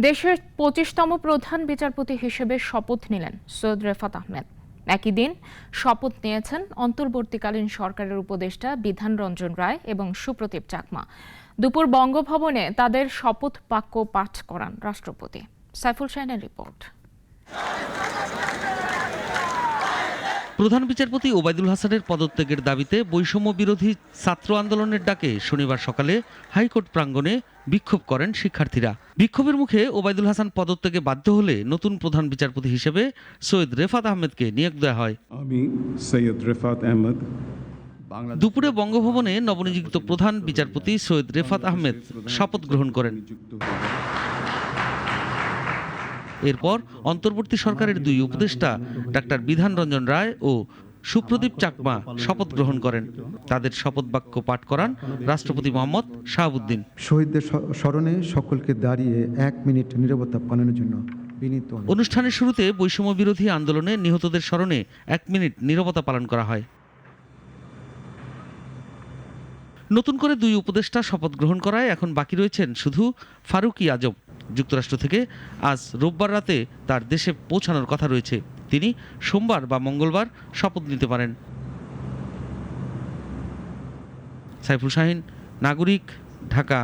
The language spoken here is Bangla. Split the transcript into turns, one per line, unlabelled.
দেশের ২৫তম প্রধান বিচারপতি হিসেবে শপথ নিলেন সৈয়দ রেফাত আহমেদ। একই দিন শপথ নিয়েছেন অন্তর্বর্তীকালীন সরকারের উপদেষ্টা বিধান রঞ্জন রায় এবং সুপ্রতীপ চাকমা। দুপুর বঙ্গভবনে তাদের শপথ বাক্য পাঠ করান রাষ্ট্রপতি। সাইফুল শাহিনের রিপোর্ট।
প্রধান বিচারপতি ওবায়দুল হাসানের পদত্যাগের দাবিতে বৈষম্য বিরোধী ছাত্র আন্দোলনের ডাকে শনিবার সকালে হাইকোর্ট প্রাঙ্গণে বিক্ষোভ করেন শিক্ষার্থীরা। বিক্ষোভের মুখে ওবায়দুল হাসান পদত্যাগে বাধ্য হলে নতুন প্রধান বিচারপতি হিসেবে সৈয়দ রেফাত আহমেদকে নিয়োগ দেওয়া হয়।
আমি সৈয়দ রেফাত আহমেদ।
দুপুরে বঙ্গভবনে নবনিযুক্ত প্রধান বিচারপতি সৈয়দ রেফাত আহমেদ শপথ গ্রহণ করেন। এরপর অন্তর্বর্তী সরকারের দুই উপদেষ্টা ডাক্তার বিধান রঞ্জন রায় ও সুপ্রদীপ চাকমা শপথ গ্রহণ করেন। তাদের শপথ বাক্য পাঠ করান রাষ্ট্রপতি মোহাম্মদ শাহাবুদ্দিন।
শহীদদের স্মরণে সকলকে দাঁড়িয়ে 1 মিনিট নীরবতা পালনের জন্য বিনীত।
অনুষ্ঠানের শুরুতে বৈষম্য বিরোধী আন্দোলনে নিহতদের স্মরণে 1 মিনিট নীরবতা পালন করা হয়। নতুন করে দুই উপদেষ্টা শপথ গ্রহণ করায় এখন বাকি রয়েছেন শুধু ফারুকী আজম। যুক্তরাষ্ট্র থেকে আজ রোববার রাতে তার দেশে পৌঁছানোর কথা রয়েছে। তিনি সোমবার বা মঙ্গলবার শপথ নিতে পারেন। সাইফুল শাহিন, নাগরিক, ঢাকা।